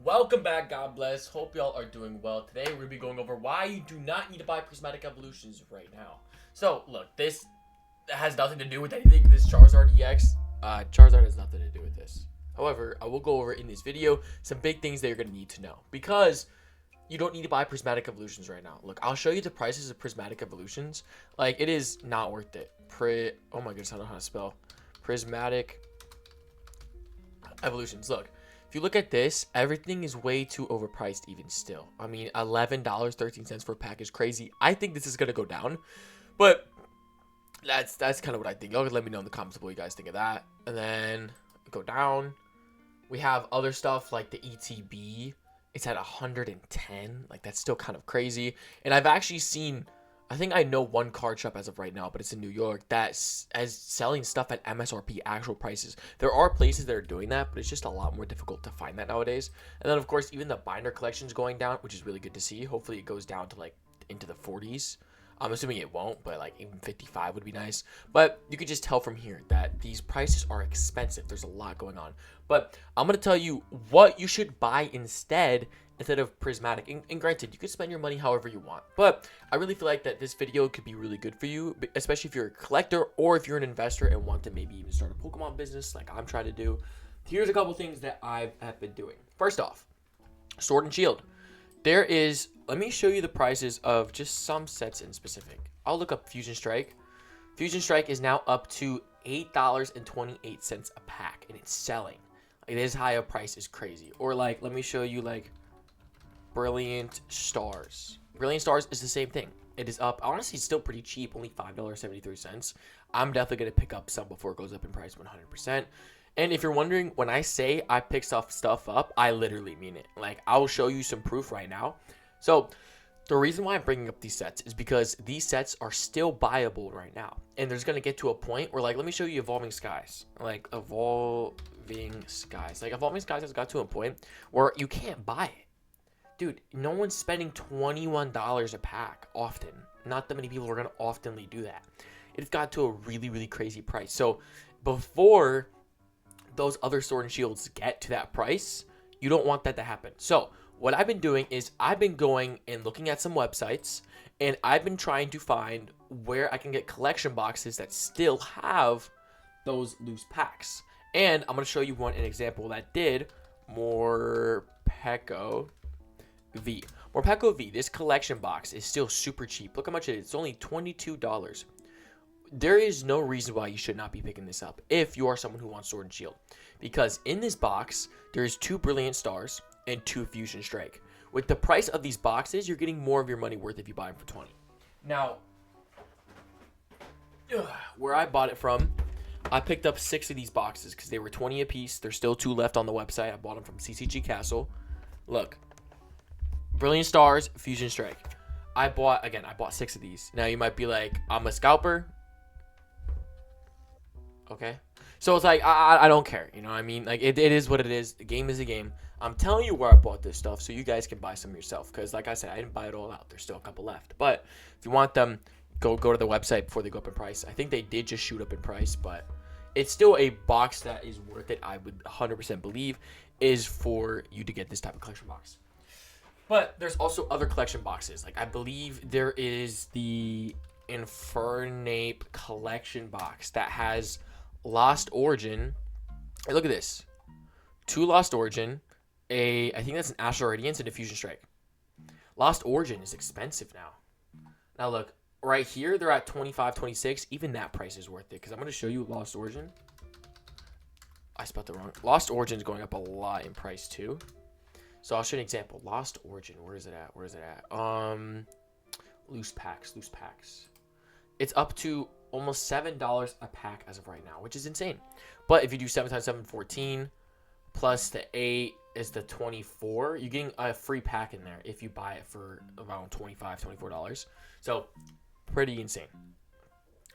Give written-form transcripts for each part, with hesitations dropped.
Welcome back, God bless. Hope y'all are doing well. Today we're going to be going over why you do not need to buy Prismatic Evolutions right now. So, look, this has nothing to do with anything. This Charizard EX, Charizard has nothing to do with this. However, I will go over in this video some big things that you're going to need to know. Because you don't need to buy Prismatic Evolutions right now. Look, I'll show you the prices of Prismatic Evolutions. Like, it is not worth it. Oh my goodness, I don't know how to spell. Prismatic Evolutions. Look. If you look at this, everything is way too overpriced even still. I mean, $11.13 for a pack is crazy. I think this is going to go down, but that's kind of what I think. Y'all can let me know in the comments what you guys think of that. And then go down. We have other stuff like the ETB. It's at 110. Like, that's still kind of crazy. And I've actually seen, I think I know one card shop as of right now, but it's in New York, that's as selling stuff at MSRP actual prices. There are places that are doing that, but it's just a lot more difficult to find that nowadays. And then, of course, even the binder collection is going down, which is really good to see. Hopefully it goes down to like into the 40s. I'm assuming it won't, but like even 55 would be nice. But you could just tell from here that these prices are expensive. There's a lot going on. But I'm going to tell you what you should buy instead of Prismatic. And granted, you could spend your money however you want. But I really feel like that this video could be really good for you, especially if you're a collector or if you're an investor and want to maybe even start a Pokemon business like I'm trying to do. Here's a couple things that I have been doing. First off, Sword and Shield. Let me show you the prices of just some sets in specific. I'll look up Fusion Strike. Fusion Strike is now up to $8.28 a pack, and it's selling. Like, this high a price is crazy. Or like, let me show you like Brilliant Stars. Brilliant Stars is the same thing. It is up. Honestly, it's still pretty cheap, only $5.73. I'm definitely going to pick up some before it goes up in price 100%. And if you're wondering, when I say I pick stuff up, I literally mean it. Like, I will show you some proof right now. So, the reason why I'm bringing up these sets is because these sets are still buyable right now. And there's going to get to a point where, like, let me show you Evolving Skies. Like, Evolving Skies has got to a point where you can't buy it. Dude, no one's spending $21 a pack often. Not that many people are going to oftenly do that. It's got to a really, really crazy price. So, before those other Sword and Shields get to that price, you don't want that to happen. So, what I've been doing is I've been going and looking at some websites, and I've been trying to find where I can get collection boxes that still have those loose packs. And I'm going to show you an example that did. Morpeko V. Morpeko V, this collection box is still super cheap. Look how much it is. It's only $22. There is no reason why you should not be picking this up if you are someone who wants Sword and Shield. Because in this box, there's 2 Brilliant Stars and 2 Fusion Strike. With the price of these boxes, you're getting more of your money worth if you buy them for 20. Now, where I bought it from, I picked up 6 of these boxes because they were 20 a piece. There's still 2 left on the website. I bought them from CCG Castle. Look, Brilliant Stars, Fusion Strike. I bought 6 of these. Now, you might be like, I'm a scalper. Okay, so it's like I don't care, you know what I mean? Like, it is what it is. The game is a game. I'm telling you where I bought this stuff so you guys can buy some yourself, because like I said, I didn't buy it all out. There's still a couple left, but if you want them, go to the website before they go up in price. I think they did just shoot up in price, but it's still a box that is worth it. I would 100% believe is for you to get this type of collection box. But there's also other collection boxes. Like, I believe there is the Infernape collection box that has Lost Origin. Hey, look at this. 2 Lost Origin. I think that's an Astral Radiance and a Fusion Strike. Lost Origin is expensive now. Now look, right here, they're at 25, 26. Even that price is worth it, because I'm going to show you Lost Origin. I spelled it wrong. Lost Origin is going up a lot in price too. So I'll show you an example. Lost Origin, where is it at? Loose packs. It's up to almost $7 a pack as of right now, which is insane. But if you do 7 times 7, 14, plus the 8 is the 24. You're getting a free pack in there if you buy it for around $25, $24. So pretty insane.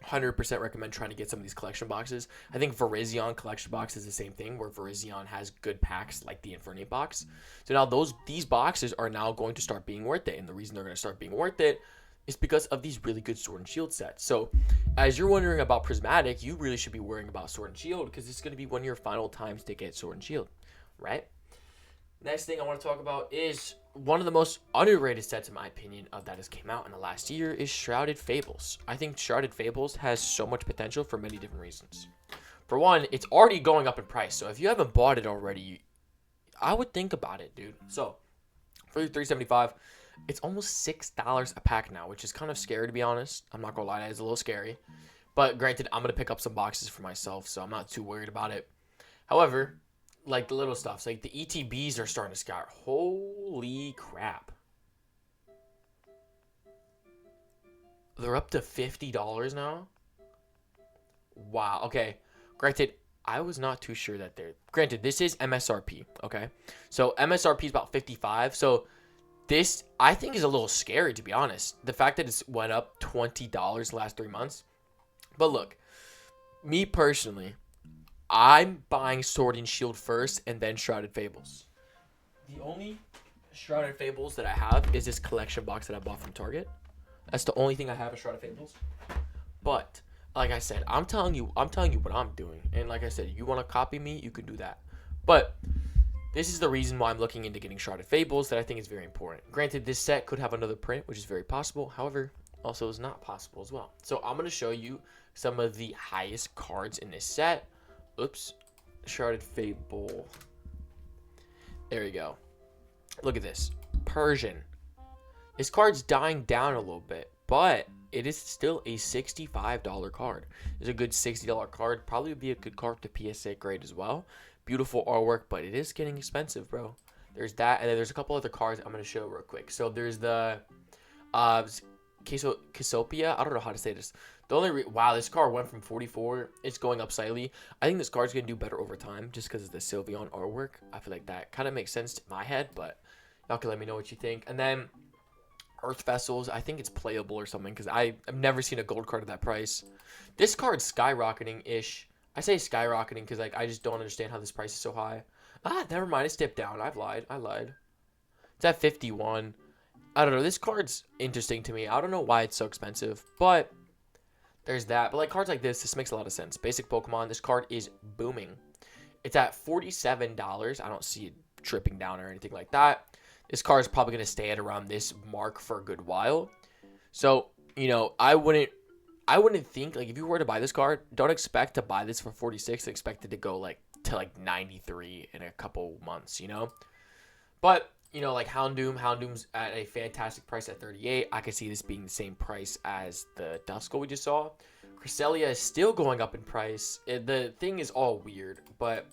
100% recommend trying to get some of these collection boxes. I think Virizion collection box is the same thing, where Virizion has good packs like the Infernape box. So now these boxes are now going to start being worth it, and the reason they're going to start being worth it is because of these really good Sword and Shield sets. So as you're wondering about Prismatic, you really should be worrying about Sword and Shield, because it's going to be one of your final times to get Sword and Shield, right? Next thing I want to talk about is one of the most underrated sets, in my opinion, of that has came out in the last year is Shrouded Fables. I think Shrouded Fables has so much potential for many different reasons. For one, it's already going up in price, so if you haven't bought it already, I would think about it, dude. So for $3.75, it's almost $6 a pack now, which is kind of scary to be honest. I'm not gonna lie, that is a little scary. But granted, I'm gonna pick up some boxes for myself, so I'm not too worried about it. However, like the little stuff, like the ETBs are starting to skyrocket. Holy crap. They're up to $50 now? Wow, okay. Granted, I was not too sure that they're... Granted, this is MSRP, okay? So MSRP is about 55, so this, I think, is a little scary, to be honest. The fact that it's went up $20 the last 3 months. But look, me personally, I'm buying Sword and Shield first and then Shrouded Fables. The only Shrouded Fables that I have is this collection box that I bought from Target. That's the only thing I have is Shrouded Fables. But like I said, I'm telling you what I'm doing. And like I said, you want to copy me, you can do that. But this is the reason why I'm looking into getting Shrouded Fables that I think is very important. Granted, this set could have another print, which is very possible. However, also is not possible as well. So I'm going to show you some of the highest cards in this set. Oops. Shrouded Fable. There you go. Look at this. Persian. This card's dying down a little bit, but it is still a $65 card. It's a good $60 card. Probably would be a good card to PSA grade as well. Beautiful artwork, but it is getting expensive, bro. There's that, and then there's a couple other cards I'm going to show real quick. So there's the Casopia. I don't know how to say this. The only wow, this card went from 44. It's going up slightly. I think this card's gonna do better over time just because of the Sylveon artwork. I feel like that kind of makes sense to my head, but y'all can let me know what you think. And then Earth Vessels. I think it's playable or something because I've never seen a gold card at that price. This card's skyrocketing ish. I say skyrocketing because like I just don't understand how this price is so high. Ah, never mind. It's dipped down. I lied. It's at 51. I don't know. This card's interesting to me. I don't know why it's so expensive, but there's that. But like cards like this makes a lot of sense. Basic Pokemon, this card is booming. It's at $47. I don't see it tripping down or anything like that. This card is probably going to stay at around this mark for a good while. So, you know, I wouldn't think, like, if you were to buy this card, don't expect to buy this for 46. Expect it to go, like, to, like, 93 in a couple months, you know? But, you know, like, Houndoom's at a fantastic price at 38. I could see this being the same price as the Duskull we just saw. Cresselia is still going up in price. The thing is all weird, but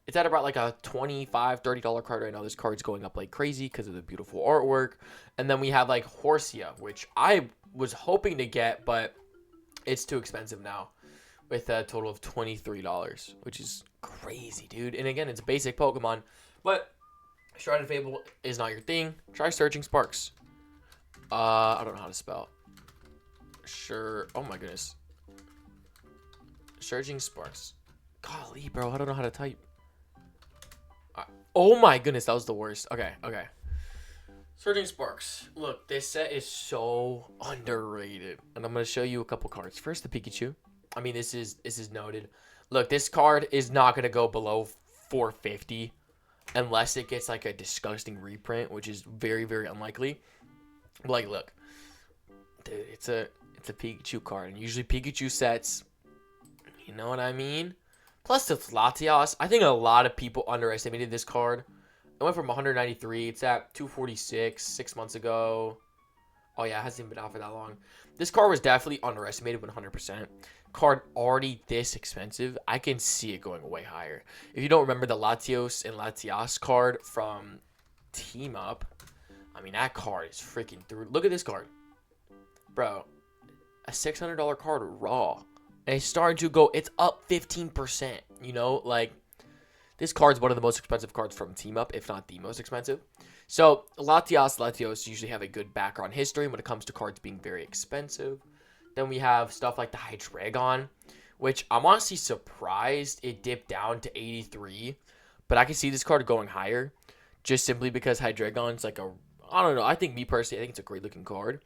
it's at about like a $25, $30 card right now. This card's going up like crazy because of the beautiful artwork. And then we have like Horsia, which I was hoping to get, but it's too expensive now with a total of $23, which is crazy, dude. And again, it's a basic Pokemon, but Shrouded Fable is not your thing. Try Surging Sparks. I don't know how to spell. Sure. Oh my goodness. Surging Sparks. Golly, bro. I don't know how to type. Oh my goodness. That was the worst. Okay. Surging Sparks. Look, this set is so underrated. And I'm going to show you a couple cards. First, the Pikachu. I mean, this is noted. Look, this card is not going to go below 450 unless it gets like a disgusting reprint, which is very, very unlikely. But like, look. Dude, it's a Pikachu card. And usually Pikachu sets, you know what I mean? Plus, it's Latias. I think a lot of people underestimated this card. It went from 193. It's at 246 6 months ago. Oh, yeah, it hasn't been out for that long. This card was definitely underestimated 100%. Card already this expensive. I can see it going way higher. If you don't remember the Latios and Latias card from Team Up, I mean, that card is freaking through. Look at this card. Bro, a $600 card raw. And it's starting to go, it's up 15%, you know, like, this card's one of the most expensive cards from Team Up, if not the most expensive. So, Latios usually have a good background history when it comes to cards being very expensive. Then we have stuff like the Hydreigon, which I'm honestly surprised it dipped down to 83. But I can see this card going higher, just simply because Hydreigon's like I don't know, I think it's a great looking card.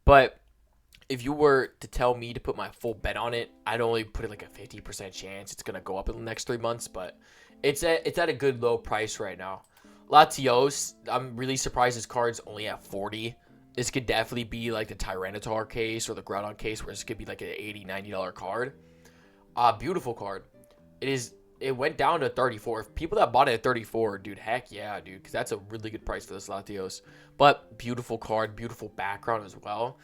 But if you were to tell me to put my full bet on it, I'd only put it like a 50% chance it's going to go up in the next 3 months, but it's at a good low price right now. Latios, I'm really surprised this card's only at 40. This could definitely be like the Tyranitar case or the Groudon case, where this could be like an $80, $90 card. Beautiful card. It went down to 34. If people that bought it at 34, dude, heck yeah, dude, because that's a really good price for this Latios. But beautiful card, beautiful background as well.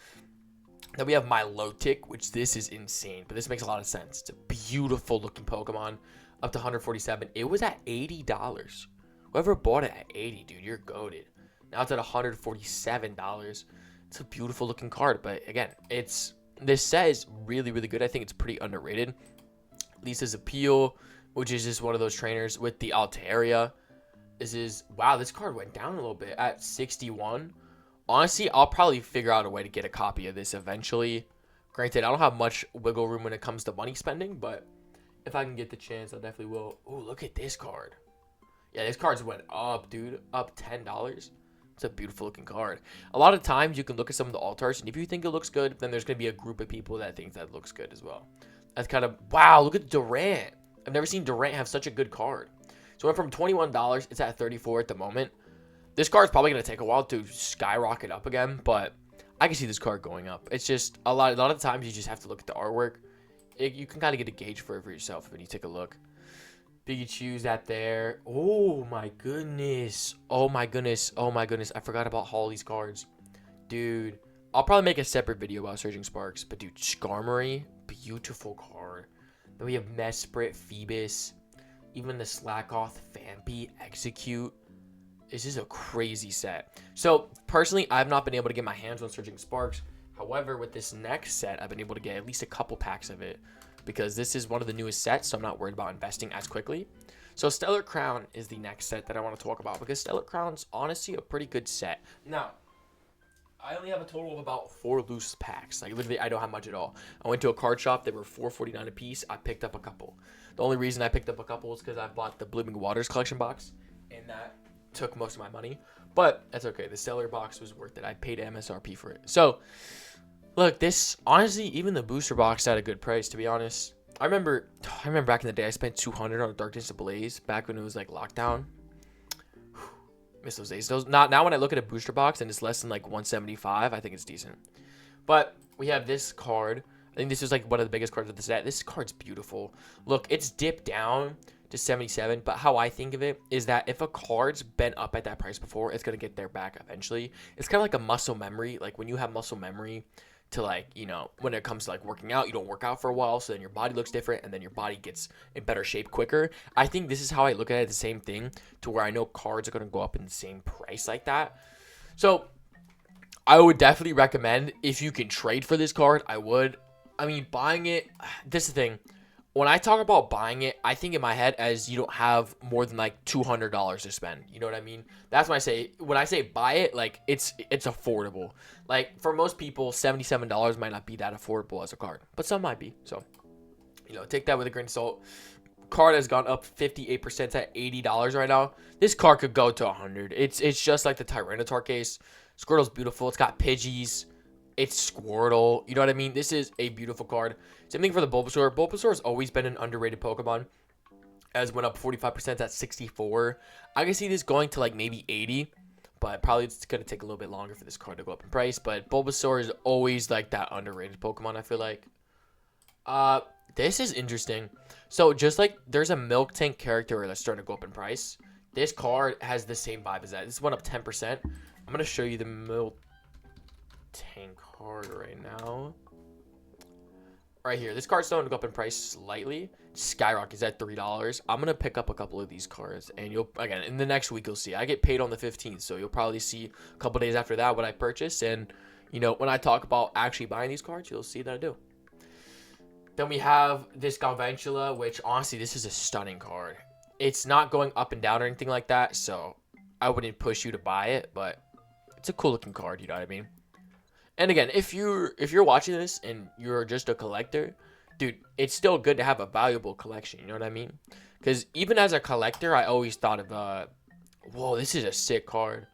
Then we have Milotic, which this is insane, but this makes a lot of sense. It's a beautiful looking Pokemon, up to 147. It was at $80. Whoever bought it at 80, dude, you're goated. Now it's at $147. It's a beautiful looking card, but again, this set is really, really good. I think it's pretty underrated. Lisa's Appeal, which is just one of those trainers with the Altaria. Wow, this card went down a little bit at 61. Honestly, I'll probably figure out a way to get a copy of this eventually. Granted, I don't have much wiggle room when it comes to money spending, but if I can get the chance, I definitely will. Oh, look at this card. Yeah, this card's went up, dude. Up $10. It's a beautiful looking card. A lot of times you can look at some of the altars, and if you think it looks good, then there's going to be a group of people that think that looks good as well. That's kind of, wow, look at Durant. I've never seen Durant have such a good card. So it went from $21, it's at $34 at the moment. This card's probably going to take a while to skyrocket up again, but I can see this card going up. It's just a lot of times you just have to look at the artwork. You can kind of get a gauge for it for yourself when you take a look. Pikachu's at there. Oh my goodness. Oh my goodness. Oh my goodness. I forgot about Holly's cards. Dude, I'll probably make a separate video about Surging Sparks. But dude, Skarmory, beautiful card. Then we have Mesprit, Phoebus, even the Slackoth, Vampy, Execute. This is a crazy set. So personally, I've not been able to get my hands on Surging Sparks. However, with this next set, I've been able to get at least a couple packs of it, because this is one of the newest sets, so I'm not worried about investing as quickly. So Stellar Crown is the next set that I want to talk about, because Stellar Crown's honestly a pretty good set. Now, I only have a total of about 4 loose packs. Like, literally, I don't have much at all. I went to a card shop. They were $4.49 a piece. I picked up a couple. The only reason I picked up a couple is because I bought the Blooming Waters collection box, and that took most of my money. But that's okay. The Stellar box was worth it. I paid MSRP for it. So, look, this, honestly, even the booster box had a good price, to be honest. I remember back in the day, I spent $200 on Darkness Ablaze back when it was like lockdown. Miss those days. Now when I look at a booster box and it's less than like 175, I think it's decent. But we have this card. I think this is like one of the biggest cards of the set. This card's beautiful. Look, it's dipped down to 77, but how I think of it is that if a card's been up at that price before, it's going to get there back eventually. It's kind of like a muscle memory. Like when you have muscle memory to, like, you know, when it comes to like working out, you don't work out for a while, so then your body looks different and then your body gets in better shape quicker. I think this is how I look at it, the same thing, to where I know cards are going to go up in the same price like that. So I would definitely recommend, if you can trade for this card, I would. I mean, buying it, this is the thing. When I talk about buying it, I think in my head as you don't have more than like $200 to spend. You know what I mean? That's when I say buy it, like it's affordable. Like for most people, $77 might not be that affordable as a card, but some might be. So, you know, take that with a grain of salt. Card has gone up 58% at $80 right now. This card could go to $100. It's just like the Tyranitar case. Squirtle's beautiful. It's got Pidgeys. It's Squirtle. You know what I mean? This is a beautiful card. Same thing for the Bulbasaur. Bulbasaur has always been an underrated Pokemon. As went up 45% at 64. I can see this going to like maybe 80. But probably it's going to take a little bit longer for this card to go up in price. But Bulbasaur is always like that underrated Pokemon, I feel like. This is interesting. So just like there's a Milk Tank character that's starting to go up in price, this card has the same vibe as that. This went up 10%. I'm going to show you the Milk Tank card right now. Right here, this card's starting to go up in price slightly. Skyrock is at $3. I'm gonna pick up a couple of these cards, and you'll, again, in the next week, you'll see. I get paid on the 15th, so you'll probably see a couple days after that what I purchase. And you know, when I talk about actually buying these cards, you'll see that I do. Then we have this Galvantula, which honestly, this is a stunning card. It's not going up and down or anything like that, so I wouldn't push you to buy it, but it's a cool looking card. You know what I mean? And again, if you're watching this and you're just a collector, dude, it's still good to have a valuable collection. You know what I mean? Because even as a collector, I always thought of, whoa, this is a sick card.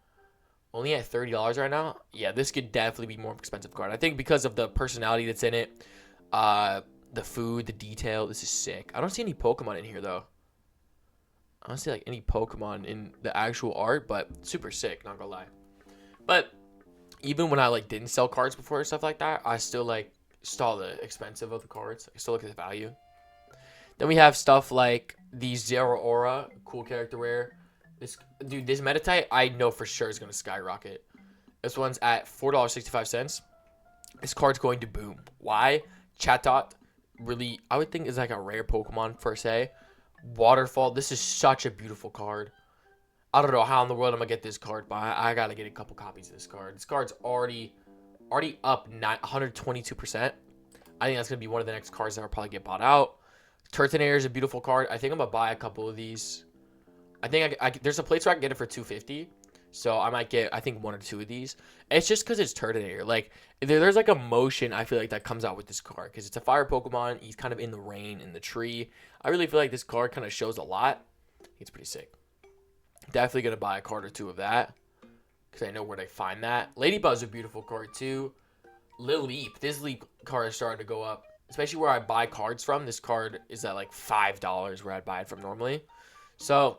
Only at $30 right now? Yeah, this could definitely be more expensive card. I think because of the personality that's in it, the food, the detail, this is sick. I don't see any Pokemon in here, though. I don't see like any Pokemon in the actual art, but super sick, not gonna lie. But even when I like didn't sell cards before and stuff like that, I still like saw the expensive of the cards. I still look at the value. Then we have stuff like the Zero Aura, cool character rare. This dude, this Metatite, I know for sure is gonna skyrocket. This one's at $4.65. This card's going to boom. Why? Chatot, really, I would think is like a rare Pokemon per se. Waterfall, this is such a beautiful card. I don't know how in the world I'm gonna get this card, but I gotta get a couple copies of this card. This card's already up 122%. I think that's gonna be one of the next cards that will probably get bought out. Turtonator is a beautiful card. I think I'm gonna buy a couple of these. I think there's a place where I can get it for $250. So I might get, I think, one or two of these. It's just because it's Turtonator. Like, there's like a motion I feel like that comes out with this card. Because it's a fire Pokemon. He's kind of in the rain, in the tree. I really feel like this card kind of shows a lot. It's pretty sick. Definitely going to buy a card or two of that. Because I know where to find that. Ladybug's a beautiful card too. Leap. This Leap card is starting to go up. Especially where I buy cards from. This card is at like $5 where I'd buy it from normally. So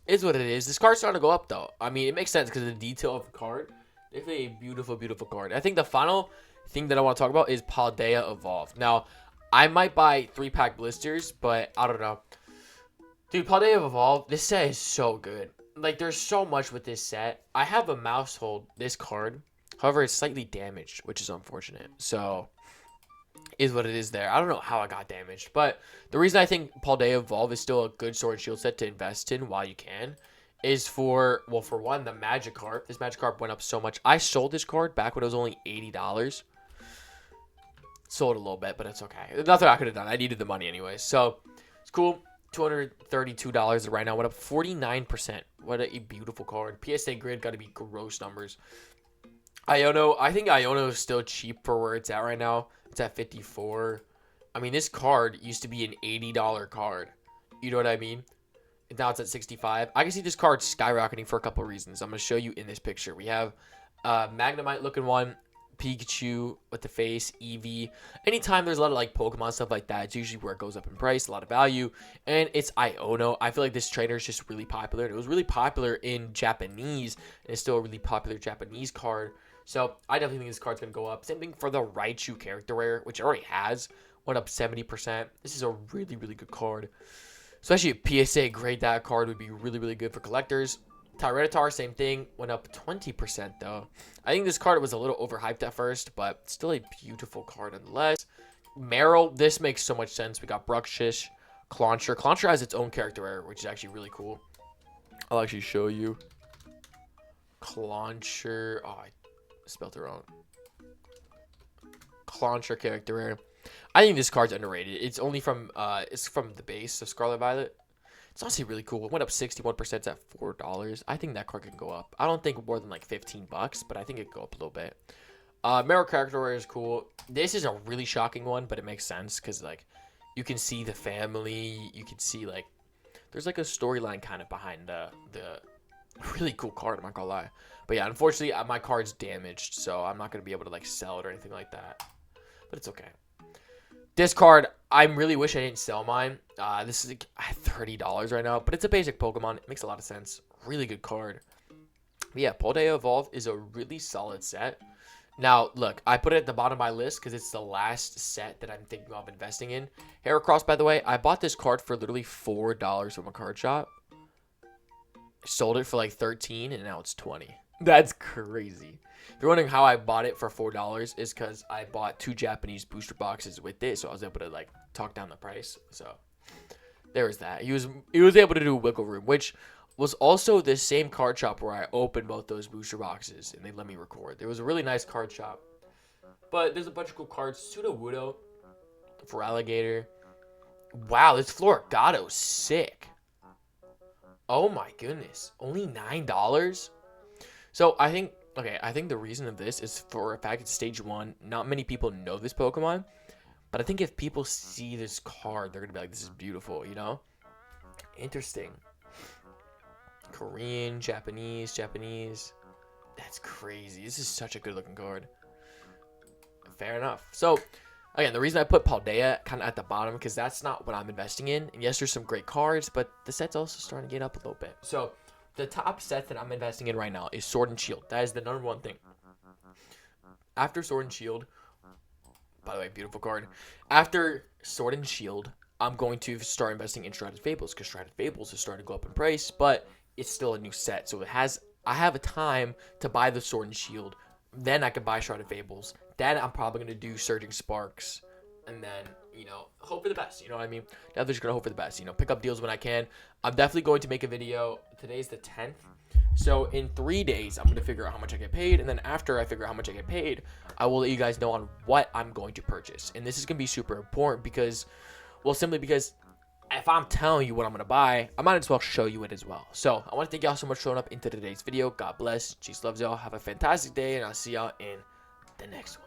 is what it is. This card's starting to go up, though. I mean, it makes sense because of the detail of the card. Definitely a beautiful, beautiful card. I think the final thing that I want to talk about is Paldea Evolved. Now, I might buy 3-pack blisters, but I don't know. Dude, Paldea Evolved, this set is so good. Like, there's so much with this set. I have a mouse hold this card. However, it's slightly damaged, which is unfortunate. So, is what it is there. I don't know how I got damaged, but the reason I think Paldea Evolve is still a good Sword and Shield set to invest in while you can is for one, the Magikarp. This Magikarp went up so much. I sold this card back when it was only $80. Sold a little bit, but it's okay. Nothing I could have done. I needed the money anyways. So, it's cool. $232 right now. Went up 49%. What a beautiful card. PSA grid got to be gross numbers. Iono, I think Iono is still cheap for where it's at right now. It's at 54. I mean, this card used to be an $80 card. You know what I mean? And now it's at 65. I can see this card skyrocketing for a couple of reasons. I'm going to show you in this picture. We have Magnemite looking one, Pikachu with the face, Eevee. Anytime there's a lot of like Pokemon stuff like that, it's usually where it goes up in price, a lot of value. And it's Iono. I feel like this trainer is just really popular. And it was really popular in Japanese, and it's still a really popular Japanese card. So I definitely think this card's going to go up. Same thing for the Raichu character rare, which it already has. Went up 70%. This is a really, really good card. Especially a PSA grade, that card would be really, really good for collectors. Tyranitar, same thing. Went up 20% though. I think this card was a little overhyped at first, but still a beautiful card nonetheless. Meryl, this makes so much sense. We got Bruxish, Clauncher. Clauncher has its own character rare, which is actually really cool. I'll actually show you. Clauncher. Oh, I spelled it wrong. Clauncher character rare. I think this card's underrated. It's only from it's from the base of Scarlet Violet. It's honestly really cool. It went up 61% at $4. I think that card can go up. I don't think more than like $15, but I think it could go up a little bit. Meryl character rare is cool. This is a really shocking one, but it makes sense because like you can see the family. You can see like there's like a storyline kind of behind the really cool card. I'm not gonna lie, but yeah, unfortunately my card's damaged, so I'm not gonna be able to like sell it or anything like that. But it's okay. This card, I really wish I didn't sell mine. This is like $30 right now, but it's a basic Pokemon. It makes a lot of sense. Really good card. But yeah, Paldea Evolve is a really solid set. Now, look, I put it at the bottom of my list because it's the last set that I'm thinking of investing in. Heracross, by the way, I bought this card for literally $4 from a card shop. Sold it for like $13, and now it's $20. That's crazy. If you're wondering how I bought it for $4, is because I bought 2 Japanese booster boxes with it, so I was able to like talk down the price. So there was that. He was able to do wiggle room, which was also the same card shop where I opened both those booster boxes, and they let me record. There was a really nice card shop, but there's a bunch of cool cards. Sudowoodo for Alligator. Wow, this Florigato's sick. Oh my goodness, only $9. So I think. Okay, I think the reason of this is for a fact it's stage 1. Not many people know this Pokemon. But I think if people see this card, they're going to be like, this is beautiful, you know? Interesting. Korean, Japanese. That's crazy. This is such a good looking card. Fair enough. So, Again, the reason I put Paldea kind of at the bottom because that's not what I'm investing in. And yes, there's some great cards, but the set's also starting to get up a little bit. So the top set that I'm investing in right now is Sword and Shield. That is the number one thing. After Sword and Shield, by the way, beautiful card. After Sword and Shield, I'm going to start investing in Shrouded Fables because Shrouded Fables is starting to go up in price, but it's still a new set. So I have a time to buy the Sword and Shield. Then I can buy Shrouded Fables. Then I'm probably going to do Surging Sparks. And then, hope for the best. You know what I mean? Definitely just going to hope for the best. Pick up deals when I can. I'm definitely going to make a video. Today's the 10th. So in 3 days, I'm going to figure out how much I get paid. And then after I figure out how much I get paid, I will let you guys know on what I'm going to purchase. And this is going to be super important because, simply because if I'm telling you what I'm going to buy, I might as well show you it as well. So I want to thank y'all so much for showing up into today's video. God bless. Jesus loves y'all. Have a fantastic day. And I'll see y'all in the next one.